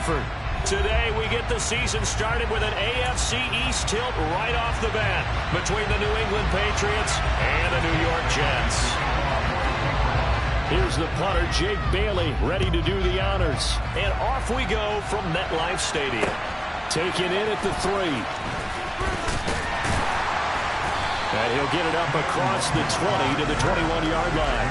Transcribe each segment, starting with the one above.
effort. Today, we get the season started with an AFC East tilt right off the bat between the New England Patriots and the New York Jets. Here's the punter, Jake Bailey, ready to do the honors. And off we go from MetLife Stadium. Taken in at the 3. And he'll get it up across the 20 to the 21-yard line.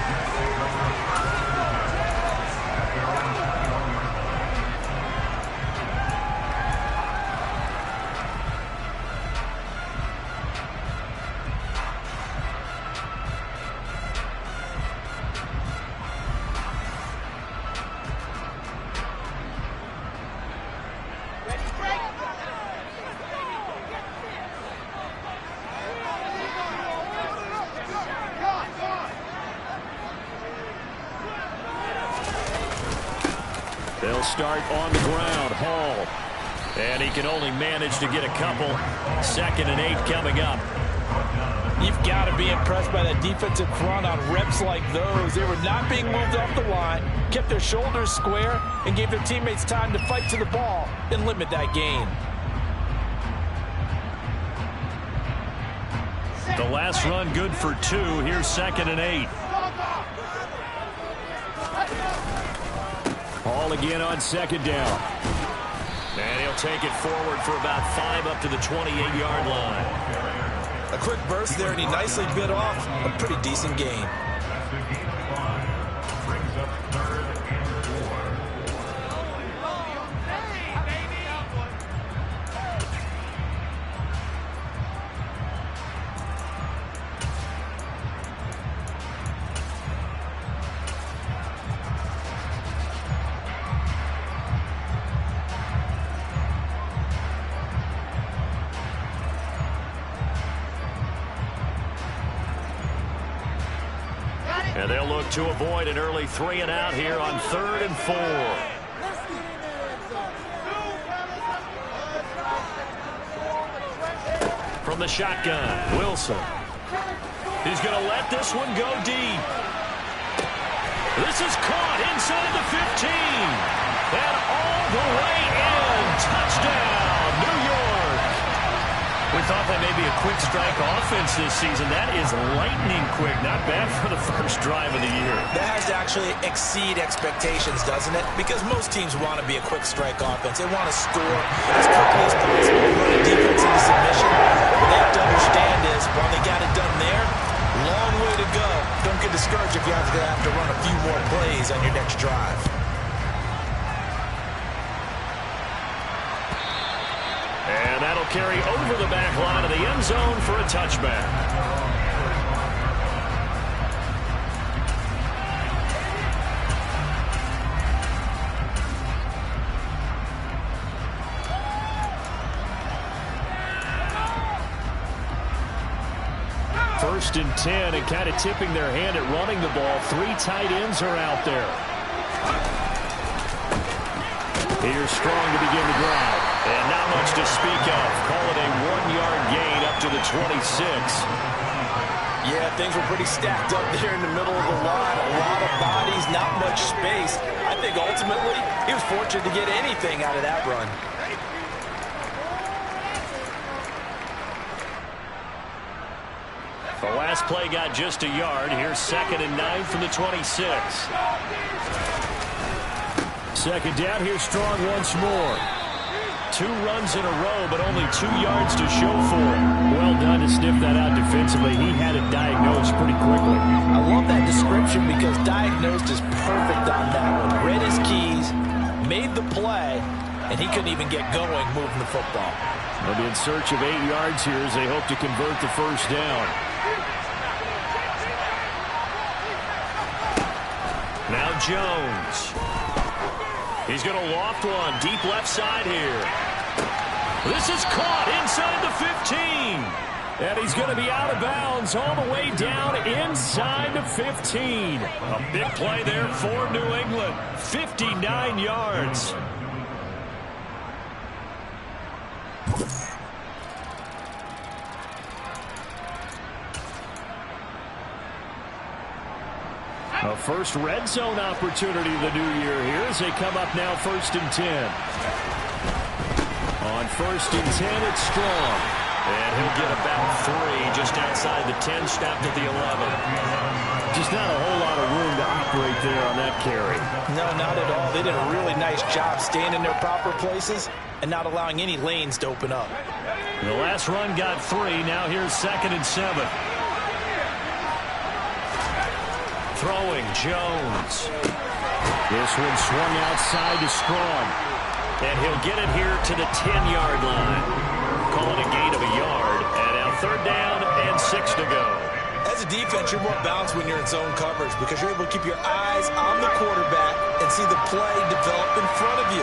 They'll start on the ground. Hall. And he can only manage to get a couple. 2nd and 8 coming up. You've got to be impressed by that defensive front on reps like those. They were not being moved off the line, kept their shoulders square, and gave their teammates time to fight to the ball and limit that gain. The last run good for 2. Here's 2nd and 8. Hall again on 2nd down. And he'll take it forward for about 5 up to the 28-yard line. A quick burst there, and he nicely bit off a pretty decent gain. And they'll look to avoid an early 3 and out here on 3rd and 4. From the shotgun, Wilson. He's going to let this one go deep. This is caught inside the 15. And all the way in. Touchdown, New York. We thought that may be a quick strike offense this season. That is lightning quick. Not bad for the first drive of the year. That has to actually exceed expectations, doesn't it? Because most teams want to be a quick strike offense. They want to score as quickly as possible, run a defense into submission. What they have to understand is, while they got it done there, long way to go. Don't get discouraged if you have to run a few more plays on your next drive. And that'll carry over the back line of the end zone for a touchback. First and 10, and kind of tipping their hand at running the ball. 3 tight ends are out there. Here's Strong to begin the drive. And not much to speak of. Call it a 1-yard gain up to the 26. Yeah, things were pretty stacked up there in the middle of the line. A lot of bodies, not much space. I think ultimately he was fortunate to get anything out of that run. The last play got just a yard. Here's 2nd and 9 from the 26. 2nd down. Here's Strong once more. 2 runs in a row, but only 2 yards to show for it. Well done to sniff that out defensively. He had it diagnosed pretty quickly. I love that description because diagnosed is perfect on that one. Read his keys, made the play, and he couldn't even get going moving the football. They'll be in search of 8 yards here as they hope to convert the first down. Now Jones. He's going to loft one deep left side here. This is caught inside the 15. And he's going to be out of bounds all the way down inside the 15. A big play there for New England. 59 yards. A first red zone opportunity of the new year here as they come up now 1st and 10. On 1st and 10, it's Strong. And he'll get about 3 just outside the 10, stopped at the 11. Just not a whole lot of room to operate there on that carry. No, not at all. They did a really nice job staying in their proper places and not allowing any lanes to open up. The last run got 3. Now here's 2nd and 7. Throwing Jones. This one swung outside to Strong. And he'll get it here to the 10-yard line. Calling a gain of a yard. And now 3rd down and 6 to go. As a defense, you're more balanced when you're in zone coverage because you're able to keep your eyes on the quarterback and see the play develop in front of you.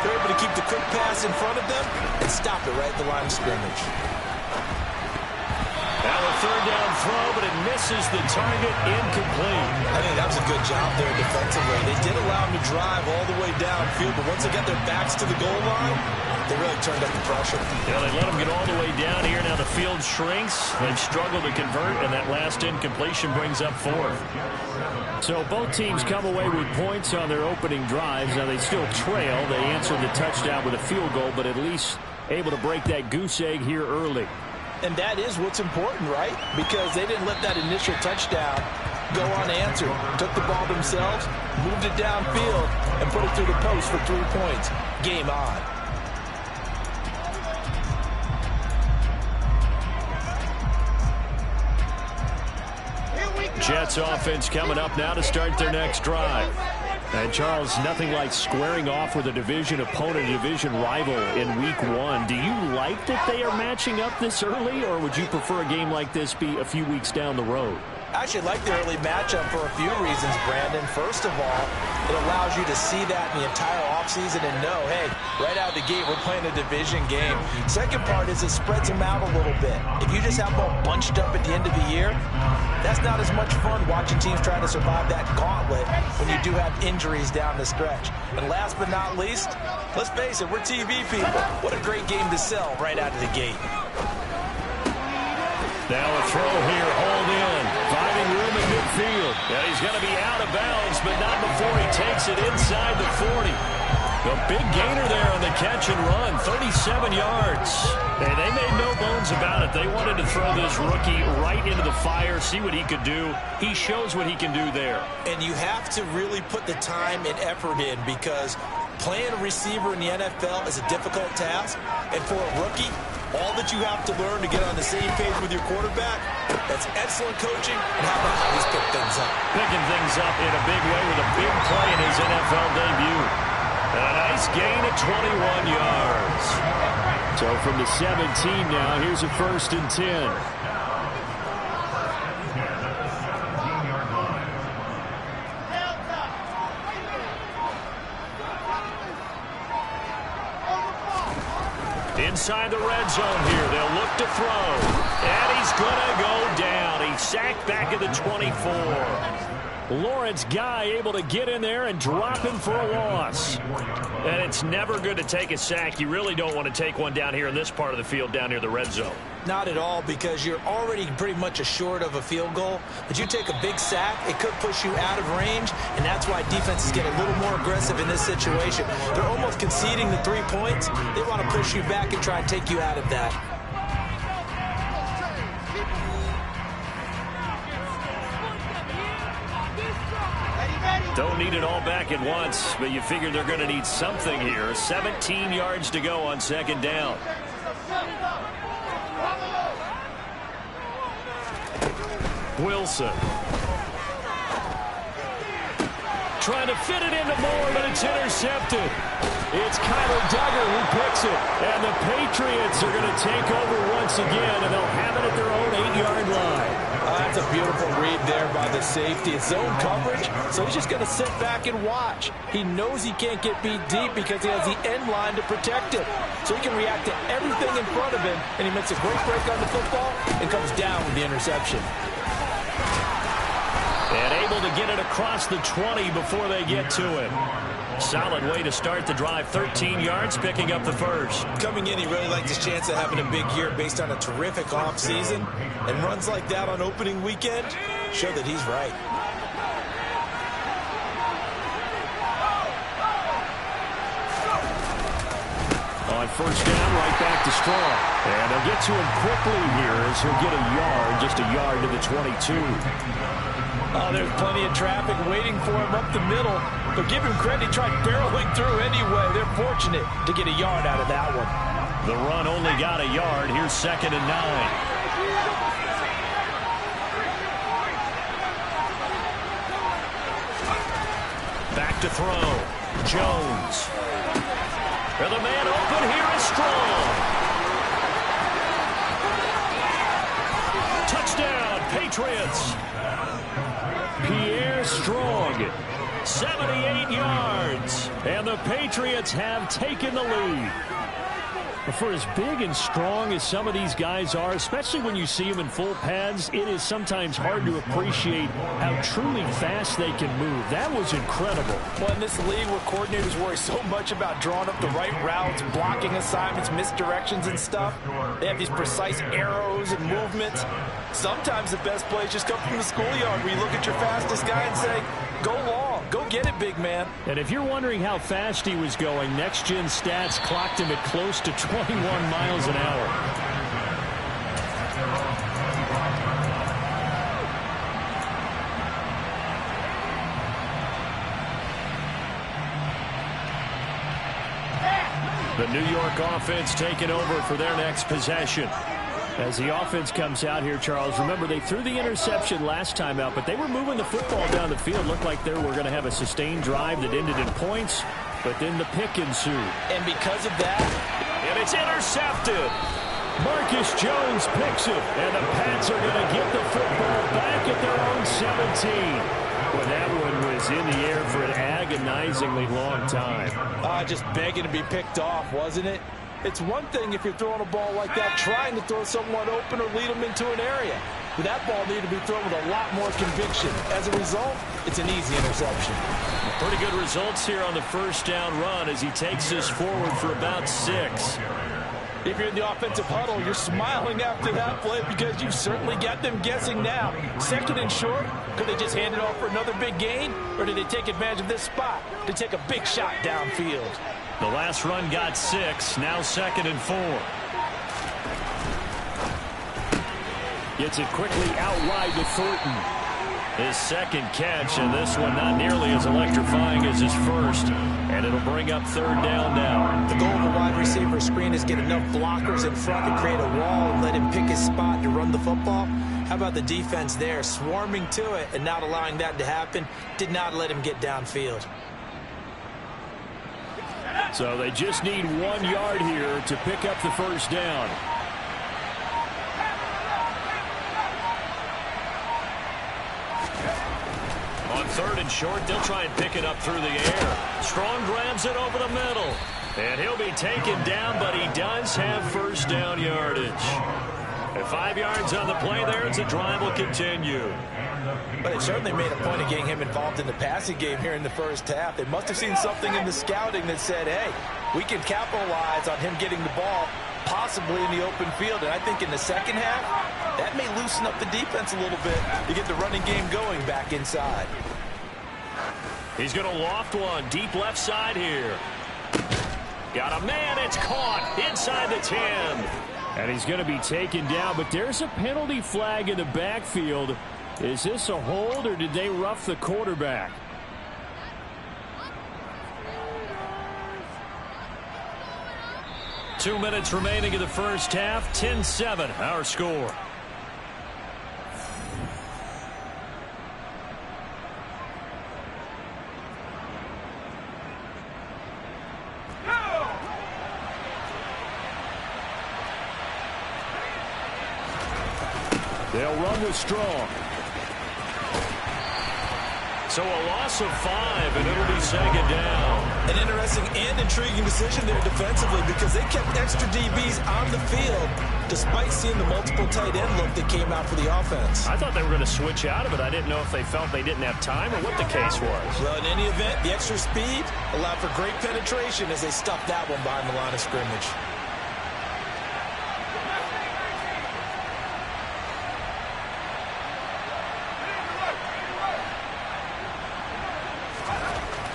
They're able to keep the quick pass in front of them and stop it right at the line of scrimmage. Now a 3rd down throw, but it misses the target, incomplete. I think that was a good job there defensively. They did allow them to drive all the way downfield, but once they got their backs to the goal line, they really turned up the pressure. Yeah, they let them get all the way down here. Now the field shrinks. They've struggled to convert, and that last incompletion brings up 4th. So both teams come away with points on their opening drives. Now they still trail. They answered the touchdown with a field goal, but at least able to break that goose egg here early. And that is what's important, right? Because they didn't let that initial touchdown go unanswered. Took the ball themselves, moved it downfield, and put it through the post for 3 points. Game on. Jets offense coming up now to start their next drive. And Charles, nothing like squaring off with a division opponent, a division rival in week 1. Do you like that they are matching up this early, or would you prefer a game like this be a few weeks down the road? I actually like the early matchup for a few reasons, Brandon. First of all, it allows you to see that in the entire offseason and know, hey, right out of the gate, we're playing a division game. Second part is it spreads them out a little bit. If you just have them all bunched up at the end of the year, that's not as much fun watching teams try to survive that gauntlet when you do have injuries down the stretch. And last but not least, let's face it, we're TV people. What a great game to sell right out of the gate. Now a throw here, hauled in, finding room in midfield. And he's going to be out of bounds, but not before he takes it inside the 40. The big gainer there on the catch and run, 37 yards. And they made no bones about it. They wanted to throw this rookie right into the fire, see what he could do. He shows what he can do there. And you have to really put the time and effort in because playing a receiver in the NFL is a difficult task. And for a rookie, all that you have to learn to get on the same page with your quarterback, that's excellent coaching, and how about how he's picked things up. Picking things up in a big way with a big play in his NFL debut. And a nice gain of 21 yards. So from the 17 now, here's a 1st and 10. Inside the red zone here, they'll look to throw. And he's going to go down. He's sacked back at the 24. Lawrence Guy able to get in there and drop him for a loss. And it's never good to take a sack. You really don't want to take one down here in this part of the field, down near the red zone. Not at all, because you're already pretty much assured of a field goal. But you take a big sack, it could push you out of range, and that's why defenses get a little more aggressive in this situation. They're almost conceding the 3 points. They want to push you back and try and take you out of that. Don't need it all back at once, but you figure they're going to need something here. 17 yards to go on 2nd down. Wilson. Trying to fit it into Moore, but it's intercepted. It's Kyler Duggar who picks it. And the Patriots are going to take over once again, and they'll have it at their own 8-yard line. That's a beautiful read there by the safety. It's zone coverage, so he's just going to sit back and watch. He knows he can't get beat deep because he has the end line to protect it. So he can react to everything in front of him, and he makes a great break on the football and comes down with the interception. And able to get it across the 20 before they get to it. Solid way to start the drive. 13 yards, picking up the first. Coming in, he really liked his chance of having a big year based on a terrific offseason. And runs like that on opening weekend show that he's right. On first down, right back to Strong. And they'll get to him quickly here as he'll get a yard, just a yard to the 22. Oh, there's plenty of traffic waiting for him up the middle. But give him credit, he tried barreling through anyway. They're fortunate to get a yard out of that one. The run only got a yard. Here's 2nd and 9. Back to throw. Jones. And the man open here is Strong. Touchdown, Patriots. Pierre Strong, 78 yards. And the Patriots have taken the lead. For as big and strong as some of these guys are, especially when you see them in full pads, it is sometimes hard to appreciate how truly fast they can move. That was incredible. Well, in this league where coordinators worry so much about drawing up the right routes, blocking assignments, misdirections and stuff, they have these precise arrows and movements. Sometimes the best plays just come from the schoolyard where you look at your fastest guy and say, go long, go get it, big man. And if you're wondering how fast he was going, next-gen stats clocked him at close to 21 miles an hour. The New York offense taking over for their next possession. As the offense comes out here, Charles, remember they threw the interception last time out, but they were moving the football down the field. Looked like they were going to have a sustained drive that ended in points, but then the pick ensued. And because of that, and it's intercepted. Marcus Jones picks it, and the Pats are going to get the football back at their own 17. Well, that one was in the air for an agonizingly long time. Just begging to be picked off, wasn't it? It's one thing if you're throwing a ball like that, trying to throw someone open or lead them into an area. But that ball needed to be thrown with a lot more conviction. As a result, it's an easy interception. Pretty good results here on the first down run as he takes this forward for about 6. If you're in the offensive huddle, you're smiling after that play because you've certainly got them guessing now. 2nd and short, could they just hand it off for another big gain? Or did they take advantage of this spot to take a big shot downfield? The last run got 6, now 2nd and 4. Gets it quickly out wide to Thornton. His second catch, and this one not nearly as electrifying as his first. And it'll bring up 3rd down now. The goal of a wide receiver screen is get enough blockers in front to create a wall and let him pick his spot to run the football. How about the defense there, swarming to it and not allowing that to happen? Did not let him get downfield. So they just need 1 yard here to pick up the first down. On 3rd and short, they'll try and pick it up through the air. Strong grabs it over the middle. And he'll be taken down, but he does have first down yardage. At 5 yards on the play there, as the drive will continue. But it certainly made a point of getting him involved in the passing game here in the first half. They must have seen something in the scouting that said, hey, we can capitalize on him getting the ball, possibly in the open field. And I think in the second half, that may loosen up the defense a little bit to get the running game going back inside. He's going to loft one deep left side here. Got a man, it's caught inside the 10. And he's going to be taken down, but there's a penalty flag in the backfield. Is this a hold, or did they rough the quarterback? Two minutes remaining in the first half. 10-7, our score. They'll run with Strong. So a loss of 5, and it'll be 2nd down. An interesting and intriguing decision there defensively because they kept extra DBs on the field despite seeing the multiple tight end look that came out for the offense. I thought they were going to switch out of it. I didn't know if they felt they didn't have time or what the case was. Well, in any event, the extra speed allowed for great penetration as they stuffed that one behind the line of scrimmage.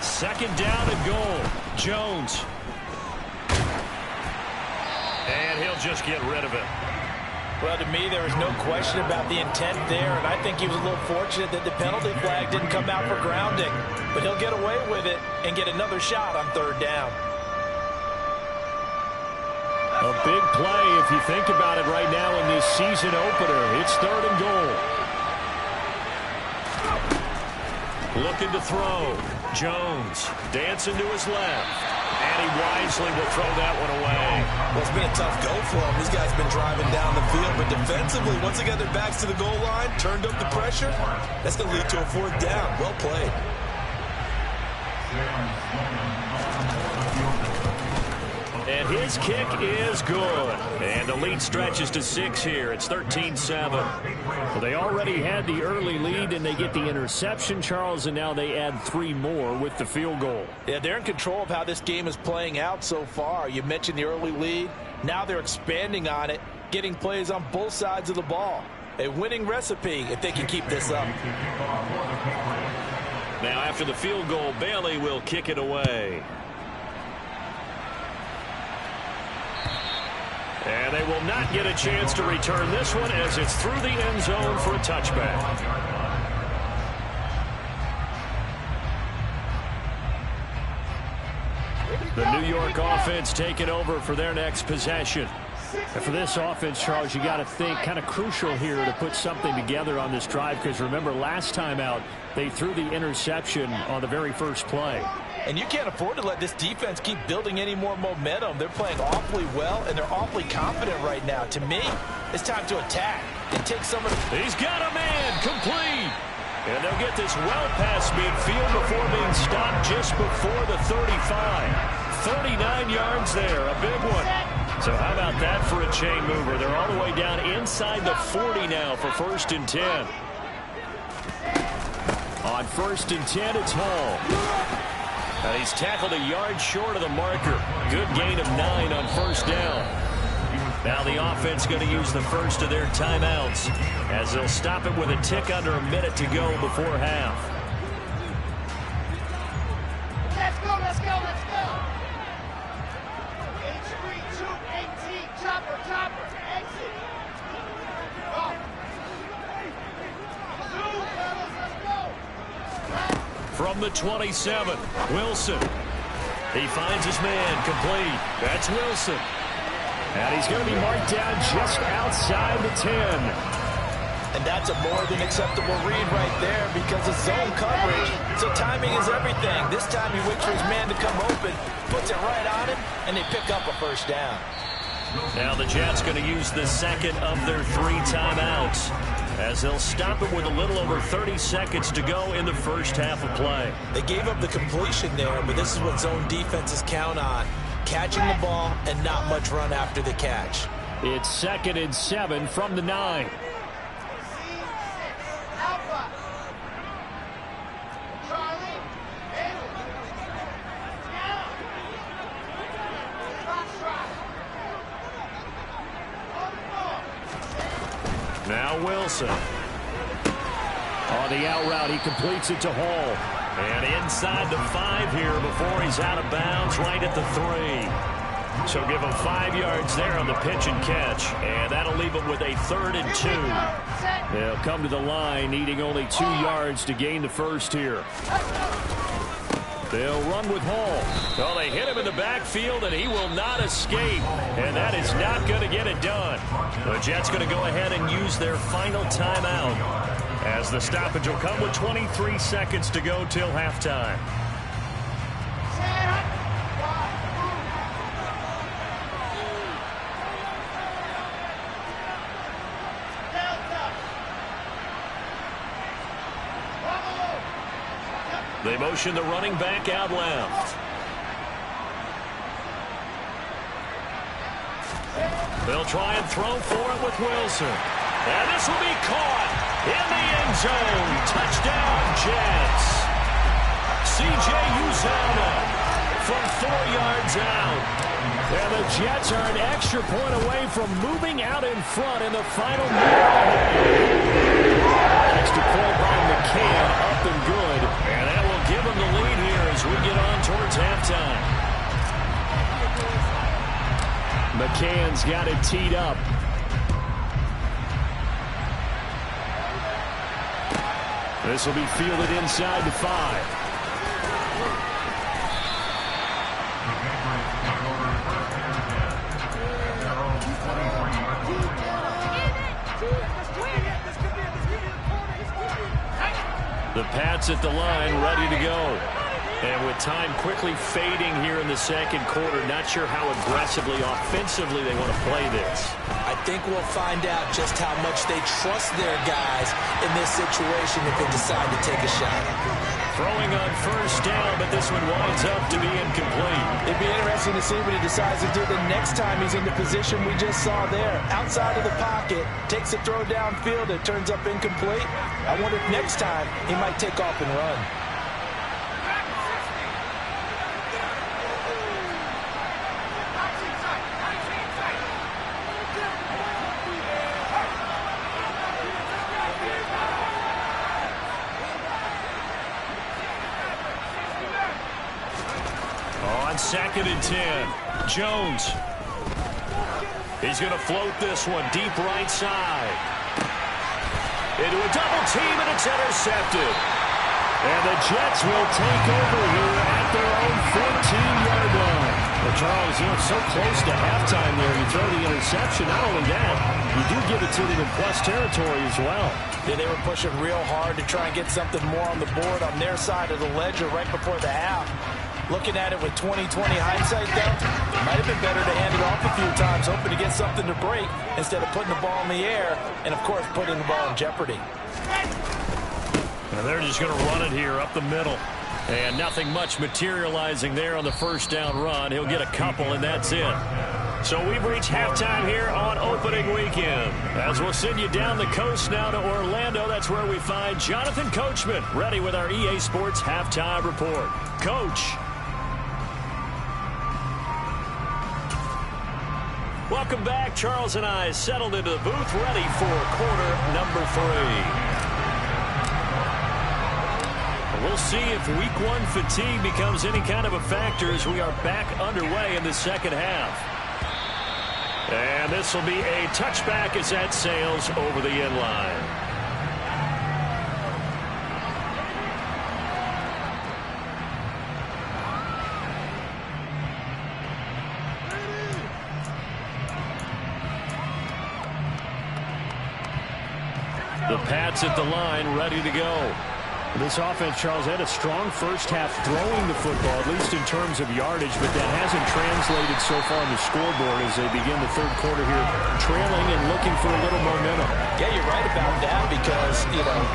Second down and goal. Jones. just get rid of it. Well, to me, there was no question about the intent there, and I think he was a little fortunate that the penalty flag didn't come out for grounding. But he'll get away with it and get another shot on third down. A big play if you think about it right now in this season opener. It's 3rd and goal. Looking to throw. Jones dancing to his left. And he wisely will throw that one away. Well, it's been a tough go for him. These guys been driving down the field. But defensively, once they got their backs to the goal line, turned up the pressure, that's going to lead to a 4th down. Well played. And his kick is good. And the lead stretches to 6 here. It's 13-7. Well, they already had the early lead, and they get the interception, Charles, and now they add 3 more with the field goal. Yeah, they're in control of how this game is playing out so far. You mentioned the early lead. Now they're expanding on it, getting plays on both sides of the ball. A winning recipe if they can keep this up. Now after the field goal, Bailey will kick it away. And they will not get a chance to return this one as it's through the end zone for a touchback. The New York offense taking over for their next possession. And for this offense, Charles, you got to think kind of crucial here to put something together on this drive, because remember last time out they threw the interception on the very first play. And you can't afford to let this defense keep building any more momentum. They're playing awfully well, and they're awfully confident right now. To me, it's time to attack and take some of the... He's got a man complete. And they'll get this well past midfield before being stopped just before the 35. 39 yards there, a big one. So how about that for a chain mover? They're all the way down inside the 40 now for 1st and 10. On 1st and 10, it's Hall. And he's tackled a yard short of the marker. Good gain of 9 on 1st down. Now the offense going to use the first of their timeouts as they'll stop it with a tick under a minute to go before half. Let's go, let's go, let's go. H3-2-18, chopper, exit. Go. Zoo, fellas, let's go. From the 27, Wilson. He finds his man complete. That's Wilson. And he's going to be marked down just outside the 10. And that's a more than acceptable read right there because of zone coverage. So timing is everything. This time he waits for his man to come open, puts it right on him, and they pick up a 1st down. Now the Jets going to use the second of their 3 timeouts as they'll stop it with a little over 30 seconds to go in the first half of play. They gave up the completion there, but this is what zone defenses count on. Catching the ball and not much run after the catch. It's 2nd and 7 from the 9. Now Wilson. On the out route, he completes it to Hall. And inside the 5 here before he's out of bounds right at the 3. So give him 5 yards there on the pitch and catch. And that'll leave him with a 3rd and 2. They'll come to the line needing only 2 yards to gain the first here. They'll run with Hall. Well, they hit him in the backfield, and he will not escape. And that is not going to get it done. The Jets going to go ahead and use their final timeout as the stoppage will come with 23 seconds to go till halftime. They motion the running back out left. They'll try and throw for it with Wilson. And this will be caught in the end zone. Touchdown, Jets. C.J. Uzomah from 4 yards out. And the Jets are an extra point away from moving out in front in the final minute of the half. Extra point by McCann, up and good. And that will give them the lead here as we get on towards halftime. McCann's got it teed up. This will be fielded inside the 5. The Pats at the line, ready to go. And with time quickly fading here in the second quarter, not sure how aggressively, offensively they want to play this. I think we'll find out just how much they trust their guys in this situation if they decide to take a shot. Throwing on first down, but this one winds up to be incomplete. It'd be interesting to see what he decides to do the next time he's in the position we just saw there. Outside of the pocket, takes a throw downfield, it turns up incomplete. I wonder if next time he might take off and run. On 2nd and 10, Jones. He's going to float this one deep right side. Into a double team, and it's intercepted. And the Jets will take over here at their own 14-yard line. Well, Charles, so close to halftime there. You throw the interception. Not only that, you do give it to them in plus territory as well. Yeah, they were pushing real hard to try and get something more on the board on their side of the ledger right before the half. Looking at it with 20/20 hindsight, though, it might have been better to hand it off a few times, hoping to get something to break instead of putting the ball in the air and, of course, putting the ball in jeopardy. And they're just going to run it here up the middle. And nothing much materializing there on the first down run. He'll get a couple, and that's it. So we've reached halftime here on opening weekend. As we'll send you down the coast now to Orlando, that's where we find Jonathan Coachman, ready with our EA Sports Halftime Report. Coach. Welcome back. Charles and I settled into the booth, ready for quarter number 3. We'll see if week 1 fatigue becomes any kind of a factor as we are back underway in the second half. And this will be a touchback as that sails over the end line. The Pats at the line, ready to go. This offense, Charles, had a strong first half throwing the football, at least in terms of yardage, but that hasn't translated so far on the scoreboard as they begin the third quarter here, trailing and looking for a little momentum. Yeah, you're right about that because,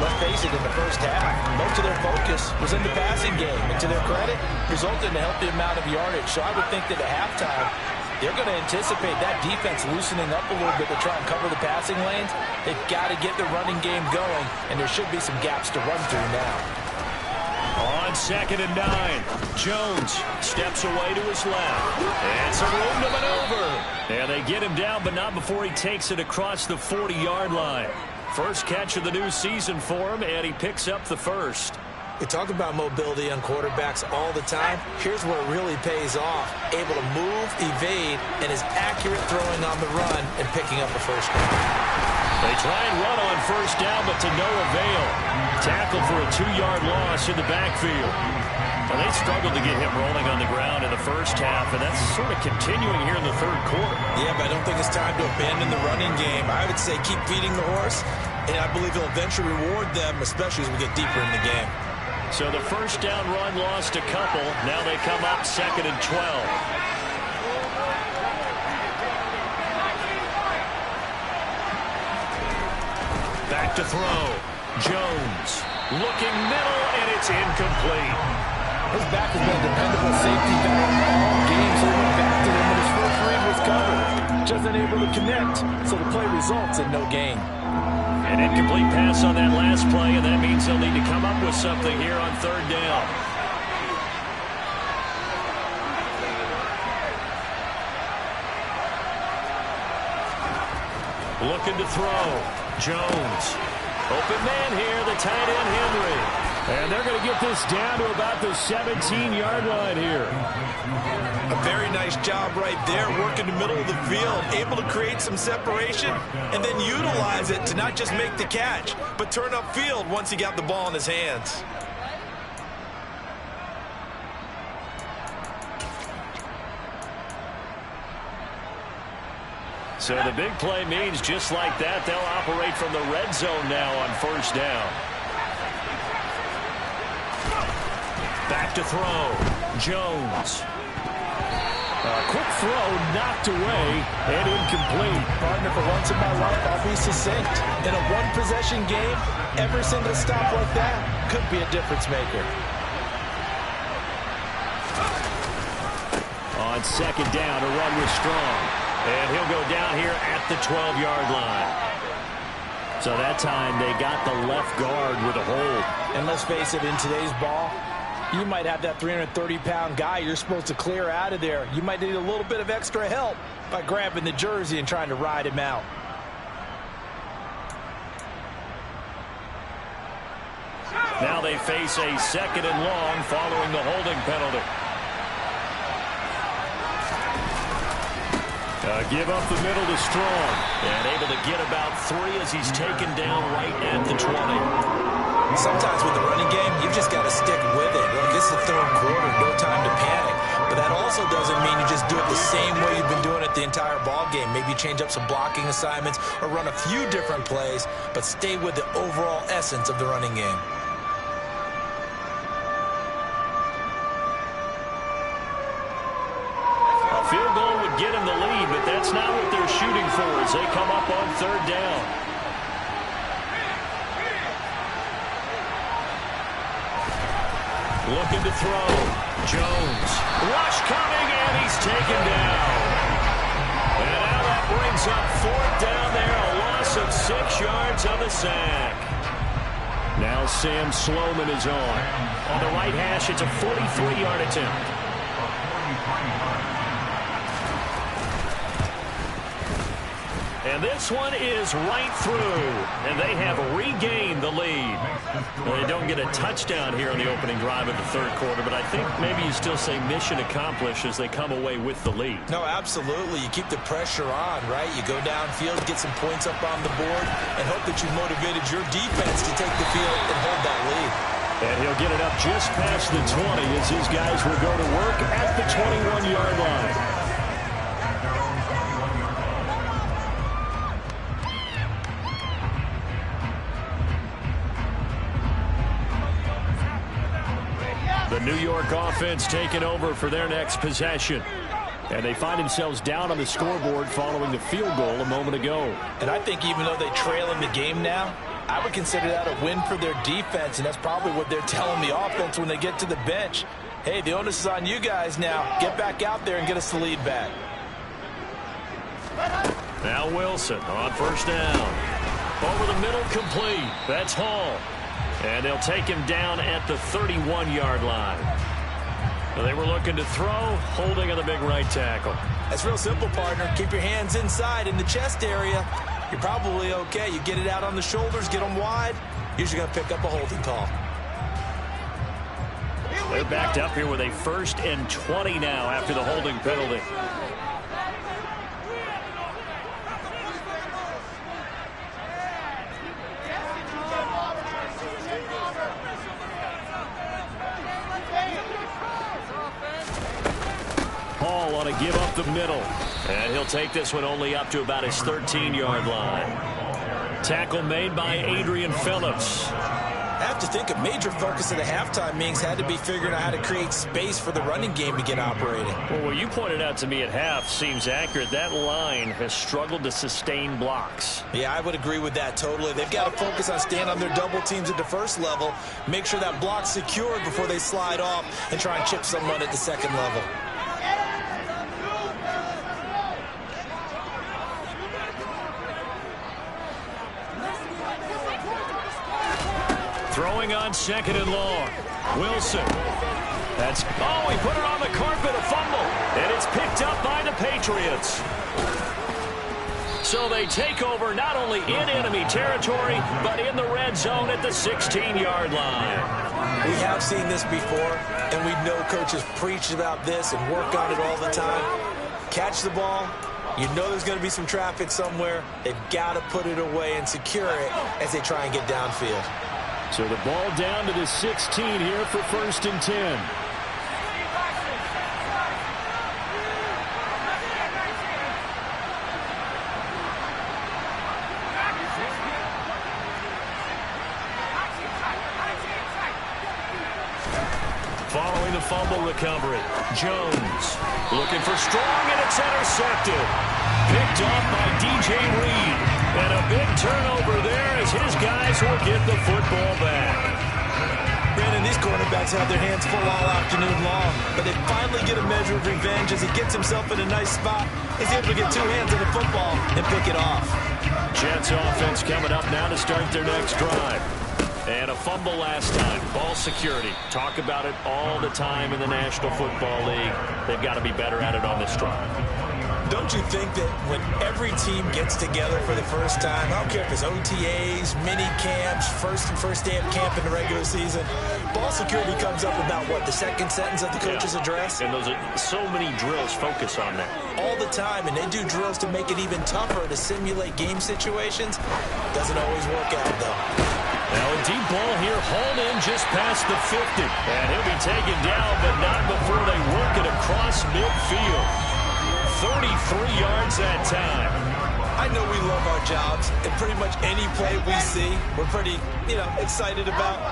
let's face it, in the first half, most of their focus was in the passing game. And to their credit, resulted in a healthy amount of yardage. So I would think that at halftime, they're going to anticipate that defense loosening up a little bit to try and cover the passing lanes. They've got to get the running game going, and there should be some gaps to run through now. On 2nd and 9, Jones steps away to his left. And some room to maneuver. And they get him down, but not before he takes it across the 40-yard line. First catch of the new season for him, and he picks up the first. We talk about mobility on quarterbacks all the time. Here's where it really pays off. Able to move, evade, and is accurate throwing on the run and picking up the first down. They try and run on first down, but to no avail. Tackle for a 2-yard loss in the backfield. Well, they struggled to get him rolling on the ground in the first half, and that's sort of continuing here in the third quarter. Yeah, but I don't think it's time to abandon the running game. I would say keep feeding the horse, and I believe he'll eventually reward them, especially as we get deeper in the game. So the first down run lost a couple. Now they come up 2nd and 12. Back to throw. Jones looking middle, and it's incomplete. His back has been a dependable safety valve all game, so he went back to him when his first read was covered. Just unable to connect, so the play results in no gain. An incomplete pass on that last play, and that means they'll need to come up with something here on 3rd down. Looking to throw. Jones. Open man here, the tight end Henry. And they're going to get this down to about the 17-yard line here. A very nice job right there, working the middle of the field, able to create some separation, and then utilize it to not just make the catch, but turn upfield once he got the ball in his hands. So the big play means just like that, they'll operate from the red zone now on first down. Back to throw. Jones. A quick throw knocked away and incomplete. Partner, for once in my life, I'll be succinct. In a one-possession game, every single stop like that could be a difference maker. On second down, a run with Strong. And he'll go down here at the 12-yard line. So that time they got the left guard with a hold. And let's face it, in today's ball, you might have that 330-pound guy you're supposed to clear out of there. You might need a little bit of extra help by grabbing the jersey and trying to ride him out. Now they face a second and long following the holding penalty. Give up the middle to Strong. And able to get about 3 as he's taken down right at the 20. Sometimes with the running game, you've just got to stick with it. Look, it's the third quarter, no time to panic. But that also doesn't mean you just do it the same way you've been doing it the entire ball game. Maybe change up some blocking assignments or run a few different plays, but stay with the overall essence of the running game. A field goal would get him the lead, but that's not what they're shooting for as they come up on third down. Looking to throw. Jones. Rush coming, and he's taken down. And now that brings up fourth down there. A loss of 6 yards on the sack. Now Sam Sloman is on. On the right hash, it's a 43-yard attempt. And this one is right through. And they have regained the lead. Well, they don't get a touchdown here on the opening drive of the third quarter, but I think maybe you still say mission accomplished as they come away with the lead. No, absolutely. You keep the pressure on, right? You go downfield, get some points up on the board, and hope that you motivated your defense to take the field and hold that lead. And he'll get it up just past the 20 as his guys will go to work at the 21-yard line. The New York offense taking over for their next possession. And they find themselves down on the scoreboard following the field goal a moment ago. And I think even though they trail in the game now, I would consider that a win for their defense, and that's probably what they're telling the offense when they get to the bench. Hey, the onus is on you guys now. Get back out there and get us the lead back. Now Wilson on first down. Over the middle, complete. That's Hall. And they'll take him down at the 31-yard line. They were looking to throw, holding on the big right tackle. That's real simple, partner. Keep your hands inside in the chest area. You're probably okay. You get it out on the shoulders, get them wide. Usually going to pick up a holding call. They're backed up here with a 1st and 20 now after the holding penalty. Hall on a give up the middle. And he'll take this one only up to about his 13-yard line. Tackle made by Adrian Phillips. I have to think a major focus of the halftime meetings had to be figuring out how to create space for the running game to get operating. Well, what you pointed out to me at half seems accurate. That line has struggled to sustain blocks. Yeah, I would agree with that totally. They've got to focus on staying on their double teams at the first level, make sure that block's secured before they slide off and try and chip someone at the second level. Throwing on second and long. Wilson. He put it on the carpet, a fumble. And it's picked up by the Patriots. So they take over not only in enemy territory, but in the red zone at the 16-yard line. We have seen this before, and we know coaches preach about this and work on it all the time. Catch the ball. You know there's going to be some traffic somewhere. They've got to put it away and secure it as they try and get downfield. So the ball down to the 16 here for 1st and 10. Following the fumble recovery, Jones looking for strong, and it's intercepted. Picked off by DJ Reed. And a big turnover there as his guys will get the football back. Brandon, these quarterbacks have their hands full all afternoon long, but they finally get a measure of revenge as he gets himself in a nice spot. He's able to get 2 hands on the football and pick it off. Jets offense coming up now to start their next drive. And a fumble last time. Ball security. Talk about it all the time in the National Football League. They've got to be better at it on this drive. Don't you think that when every team gets together for the first time, I don't care if it's OTAs, mini camps, first day of camp in the regular season, ball security comes up about, what, the second sentence of the coach's address? And those are so many drills focus on that. All the time, and they do drills to make it even tougher to simulate game situations. Doesn't always work out, though. Now a deep ball here, hauled in just past the 50. And he'll be taken down, but not before they work it across midfield. 33 yards that time. I know we love our jobs, and pretty much any play we see, we're pretty, excited about.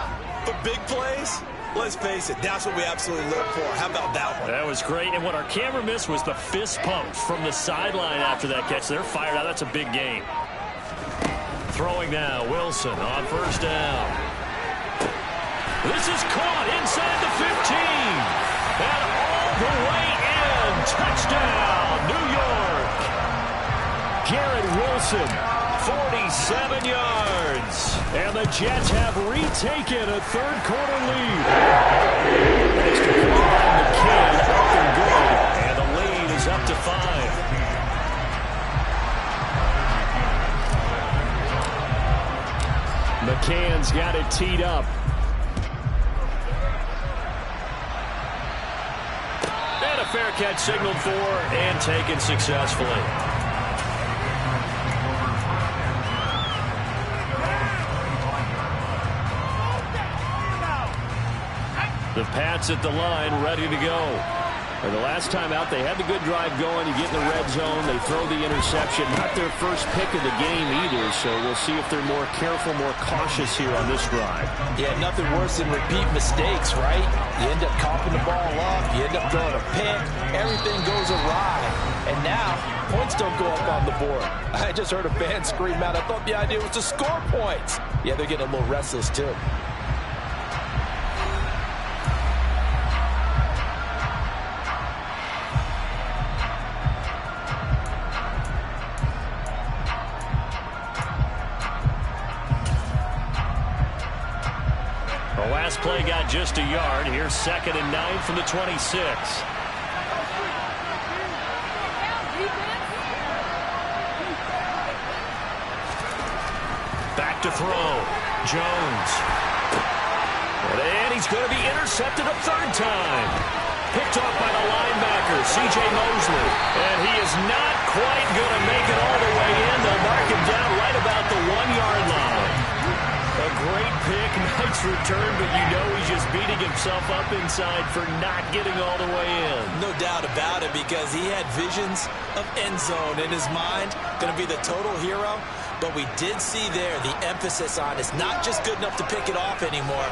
But big plays, let's face it, that's what we absolutely live for. How about that one? That was great, and what our camera missed was the fist pump from the sideline after that catch. They're fired out. That's a big game. Throwing now, Wilson on 1st down. This is caught inside the 15. And all the way in. Touchdown, New York. Garrett Wilson, 47 yards. And the Jets have retaken a 3rd quarter lead. Extra point by McCann, up and good. And the lead is up to 5. McCann's got it teed up. And a fair catch signaled for and taken successfully. The Pats at the line, ready to go. And the last time out, they had the good drive going. You get in the red zone, they throw the interception. Not their first pick of the game either, so we'll see if they're more careful, more cautious here on this drive. Yeah, nothing worse than repeat mistakes, right? You end up coughing the ball up, you end up throwing a pick, everything goes awry. And now, points don't go up on the board. I just heard a fan scream out, I thought the idea was to score points. Yeah, they're getting a little restless too. The last play got just a yard. Here's 2nd and 9 from the 26. Back to throw. Jones. And he's going to be intercepted a 3rd time. Picked off by the linebacker, C.J. Mosley. And he is not quite going to make it all the way in. They'll mark him down right about the 1-yard line. A great pick, nice return, but you know he's just beating himself up inside for not getting all the way in. No doubt about it, because he had visions of end zone in his mind. Going to be the total hero. But we did see there the emphasis on it's not just good enough to pick it off anymore.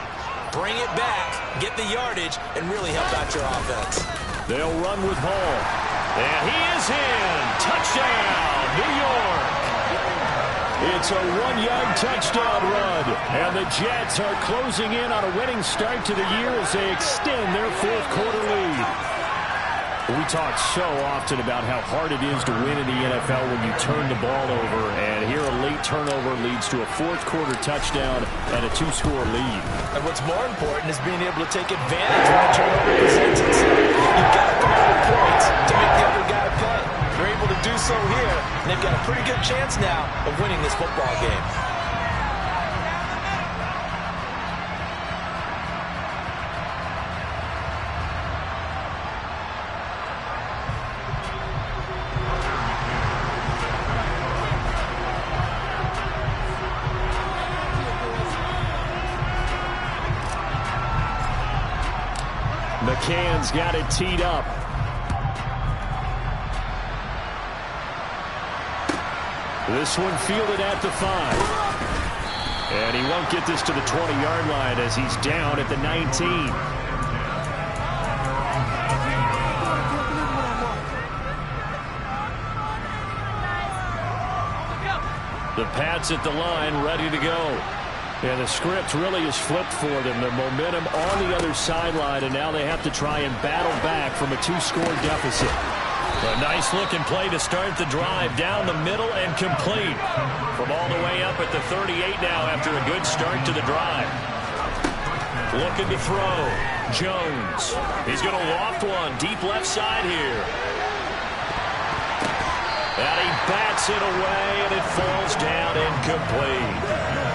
Bring it back, get the yardage, and really help out your offense. They'll run with Hall. And he is in. Touchdown, New York. It's a 1-yard touchdown run. And the Jets are closing in on a winning start to the year as they extend their 4th quarter lead. We talk so often about how hard it is to win in the NFL when you turn the ball over. And here a late turnover leads to a 4th quarter touchdown and a 2-score lead. And what's more important is being able to take advantage when a turnover presents itself. You've got to come up with points to make the other guy pay. They're able to do so here, and they've got a pretty good chance now of winning this football game. McCann's got it teed up. This one fielded at the 5. And he won't get this to the 20-yard line as he's down at the 19. The Pats at the line, ready to go. And the script really is flipped for them. The momentum on the other sideline, and now they have to try and battle back from a 2-score deficit. A nice-looking play to start the drive down the middle and complete. From all the way up at the 38 now after a good start to the drive. Looking to throw. Jones. He's going to loft one deep left side here. And he bats it away, and it falls down incomplete.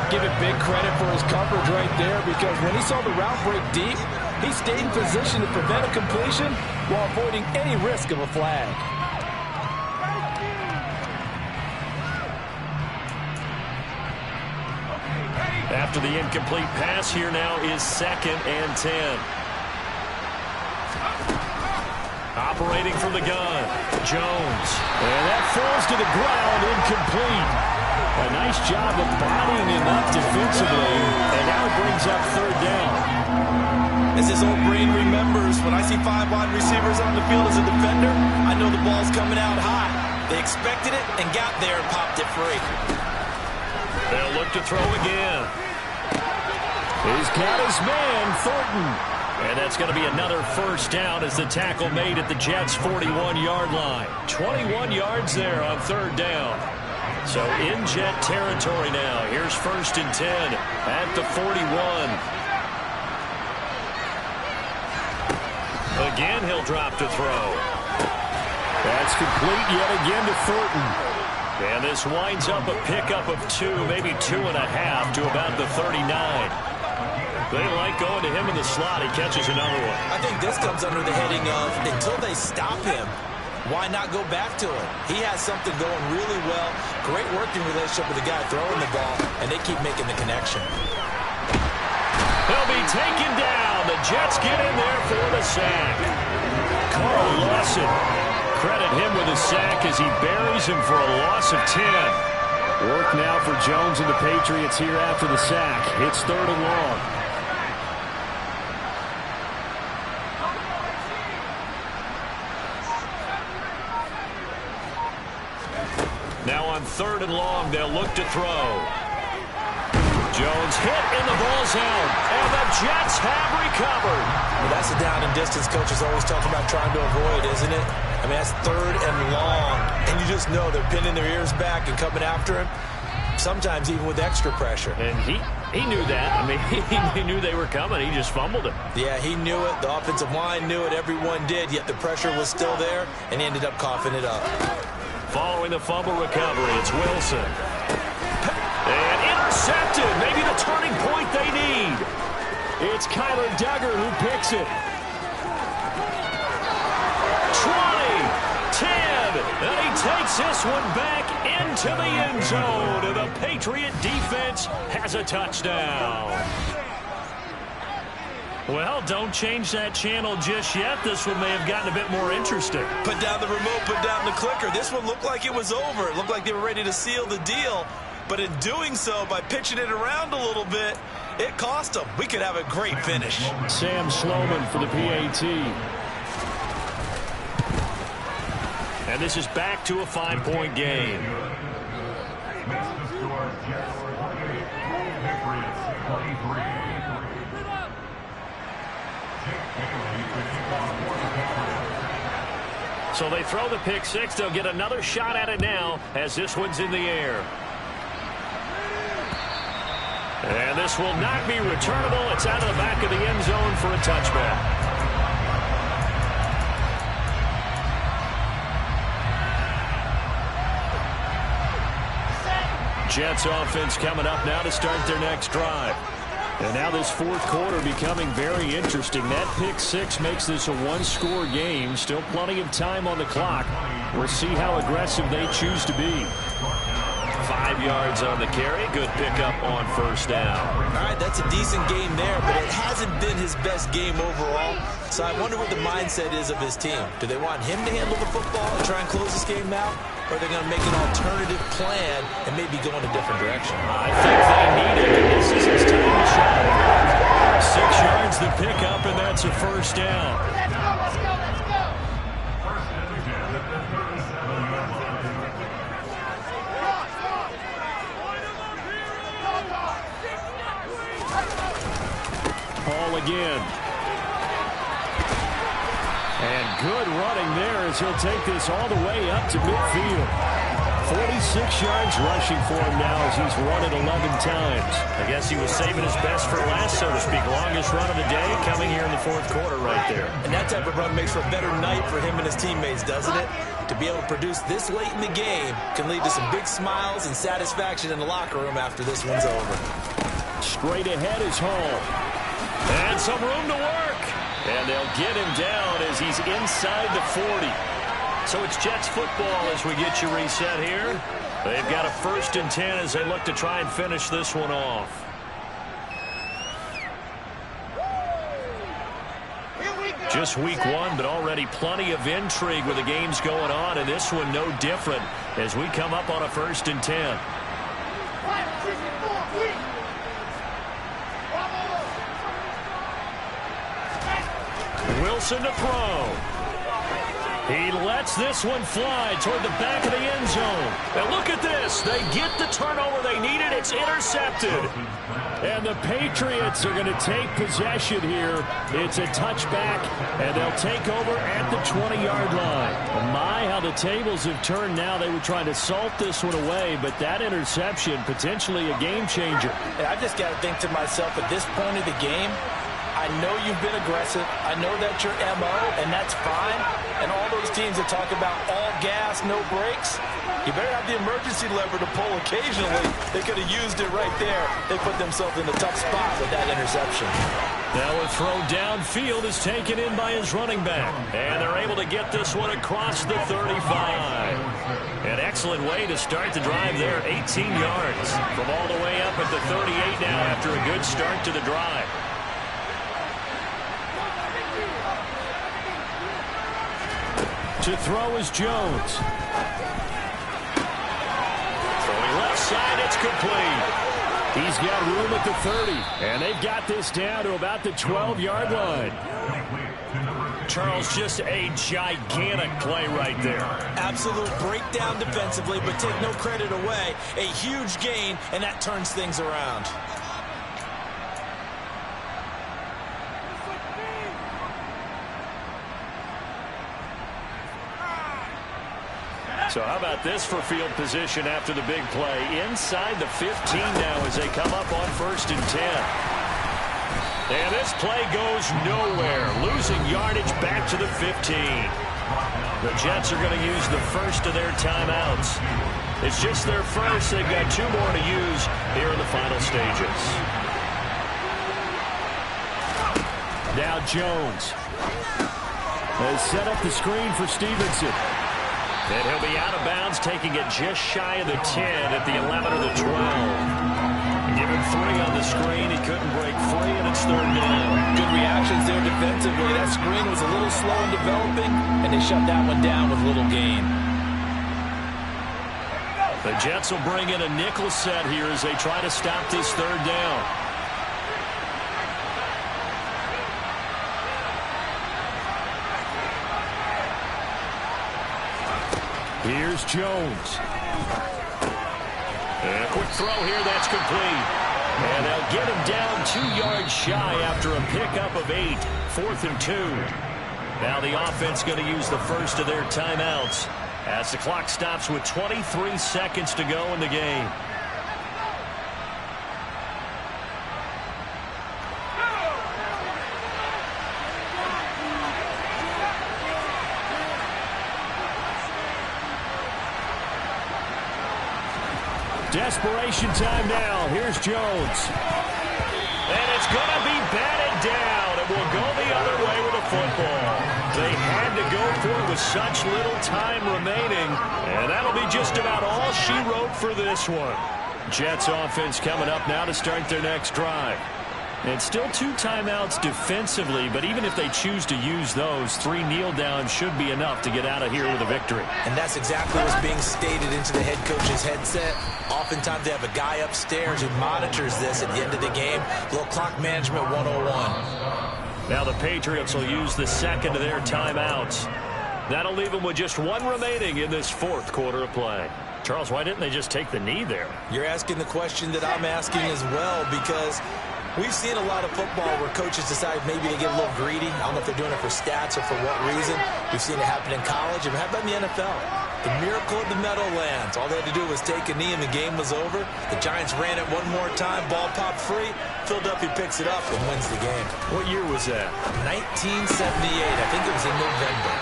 Give it big credit for his coverage right there, because when he saw the route break deep, he stayed in position to prevent a completion while avoiding any risk of a flag. After the incomplete pass, here now is 2nd and 10. Operating from the gun, Jones. And that falls to the ground, incomplete. A nice job of bodying him up defensively, and now it brings up 3rd down. As his old brain remembers, when I see 5 wide receivers on the field as a defender, I know the ball's coming out high. They expected it and got there and popped it free. They'll look to throw again. He's got his man, Thornton. And that's going to be another 1st down as the tackle made at the Jets' 41-yard line. 21 yards there on 3rd down. So in Jet territory now. Here's 1st and 10 at the 41. Again, he'll drop to throw. That's complete yet again to Thornton. And this winds up a pickup of 2, maybe 2.5 to about the 39. They like going to him in the slot. He catches another one. I think this comes under the heading of, until they stop him, why not go back to him? He has something going really well. Great working relationship with the guy throwing the ball, and they keep making the connection. He'll be taken down. The Jets get in there for the sack. Carl Lawson. Credit him with a sack as he buries him for a loss of 10. Work now for Jones and the Patriots here after the sack. It's 3rd and long. Now on 3rd and long, they'll look to throw. Jones hit in the ball zone, and the Jets have recovered. Well, that's the down and distance coaches always talking about trying to avoid, isn't it? I mean, that's 3rd and long, and you just know they're pinning their ears back and coming after him, sometimes even with extra pressure. And he knew that. I mean, he knew they were coming. He just fumbled it. Yeah, he knew it. The offensive line knew it. Everyone did, yet the pressure was still there, and he ended up coughing it up. Following the fumble recovery, it's Wilson. And intercepted. Maybe the turning point they need. It's Kyler Duggar who picks it. 20, 10, and he takes this one back into the end zone. And the Patriot defense has a touchdown. Well, don't change that channel just yet. This one may have gotten a bit more interesting. Put down the remote, put down the clicker. This one looked like it was over. It looked like they were ready to seal the deal. But in doing so, by pitching it around a little bit, it cost them. We could have a great finish. Sam Sloman for the PAT. And this is back to a 5-point game. So they throw the pick six. They'll get another shot at it now as this one's in the air. And this will not be returnable. It's out of the back of the end zone for a touchback. Jets offense coming up now to start their next drive. And now this fourth quarter becoming very interesting. That pick six makes this a one-score game. Still plenty of time on the clock. We'll see how aggressive they choose to be. 5 yards on the carry. Good pickup on first down. All right, that's a decent game there, but it hasn't been his best game overall. So I wonder what the mindset is of his team. Do they want him to handle the football and try and close this game out? Or are they going to make an alternative plan and maybe go in a different direction? I think they need it, and this is his time to shine. 6 yards the pickup, and that's a first down. Let's go, let's go, let's go. Ball again. And good running there as he'll take this all the way up to midfield. 46 yards rushing for him now as he's run it 11 times. I guess he was saving his best for last, so to speak. Longest run of the day coming here in the fourth quarter right there. And that type of run makes for a better night for him and his teammates, doesn't it? To be able to produce this late in the game can lead to some big smiles and satisfaction in the locker room after this one's over. Straight ahead is Hall. And some room to work. And they'll get him down as he's inside the 40. So it's Jets football as we get you reset here. They've got a 1st and 10 as they look to try and finish this one off. Just week one, but already plenty of intrigue with the games going on, and this one no different as we come up on a 1st and 10. Wilson to throw. He lets this one fly toward the back of the end zone. And look at this. They get the turnover they needed. It's intercepted. And the Patriots are going to take possession here. It's a touchback, and they'll take over at the 20-yard line. My, how the tables have turned now. They were trying to salt this one away, but that interception, potentially a game changer. And I just got to think to myself, at this point of the game, I know you've been aggressive. I know that's your MO, and that's fine. And all those teams that talk about all gas, no brakes, you better have the emergency lever to pull occasionally. They could have used it right there. They put themselves in a tough spot with that interception. Now a throw downfield is taken in by his running back. And they're able to get this one across the 35. An excellent way to start the drive there. 18 yards from all the way up at the 38 now after a good start to the drive. To throw is Jones. Throwing left side, it's complete. He's got room at the 30, and they've got this down to about the 12-yard line. Charles, just a gigantic play right there. Absolute breakdown defensively, but take no credit away. A huge gain, and that turns things around. So how about this for field position after the big play? Inside the 15 now as they come up on 1st and 10. And this play goes nowhere. Losing yardage back to the 15. The Jets are going to use the first of their timeouts. It's just their first. They've got 2 more to use here in the final stages. Now Jones has set up the screen for Stevenson. And he'll be out of bounds, taking it just shy of the 10 at the 11 or the 12. Give him 3 on the screen. He couldn't break free, and it's 3rd down. Good reactions there defensively. That screen was a little slow in developing, and they shut that one down with little gain. The Jets will bring in a nickel set here as they try to stop this 3rd down. Here's Jones. And a quick throw here, that's complete. And they'll get him down 2 yards shy after a pickup of 8. 4th and 2. Now the offense going to use the first of their timeouts as the clock stops with 23 seconds to go in the game. Desperation time now. Here's Jones. And it's going to be batted down. It will go the other way with the football. They had to go for it with such little time remaining. And that'll be just about all she wrote for this one. Jets offense coming up now to start their next drive. And still 2 timeouts defensively, but even if they choose to use those, 3 kneel downs should be enough to get out of here with a victory. And that's exactly what's being stated into the head coach's headset. Oftentimes they have a guy upstairs who monitors this at the end of the game. Little clock management 101. Now the Patriots will use the second of their timeouts. That'll leave them with just 1 remaining in this 4th quarter of play. Charles, why didn't they just take the knee there? You're asking the question that I'm asking as well, because we've seen a lot of football where coaches decide maybe to get a little greedy. I don't know if they're doing it for stats or for what reason. We've seen it happen in college. And how about in the NFL? The miracle of the Meadowlands. All they had to do was take a knee and the game was over. The Giants ran it one more time. Ball popped free. Philadelphia picks it up and wins the game. What year was that? 1978. I think it was in November.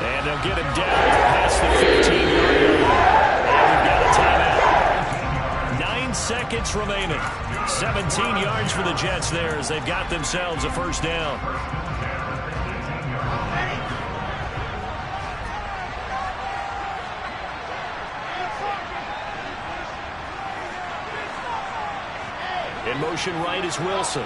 And they'll get him down past the 15-yard line. And we've got a timeout. 9 seconds remaining. 17 yards for the Jets there as they've got themselves a first down. In motion right is Wilson.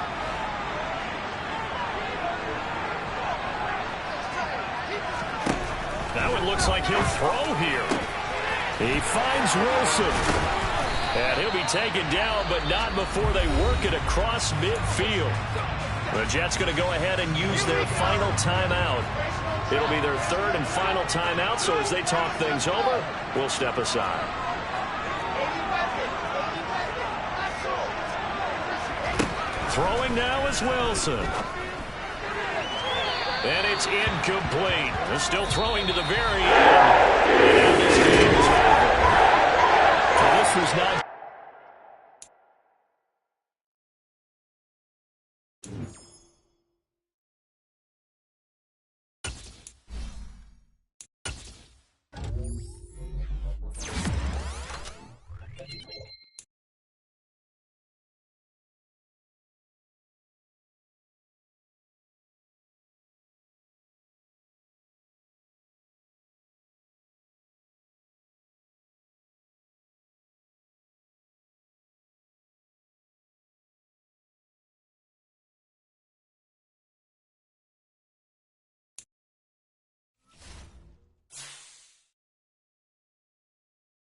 That one looks like he'll throw here. He finds Wilson. And he'll be taken down, but not before they work it across midfield. The Jets going to go ahead and use their final timeout. It'll be their 3rd and final timeout, so as they talk things over, we'll step aside. Throwing now is Wilson. And it's incomplete. They're still throwing to the very end. And this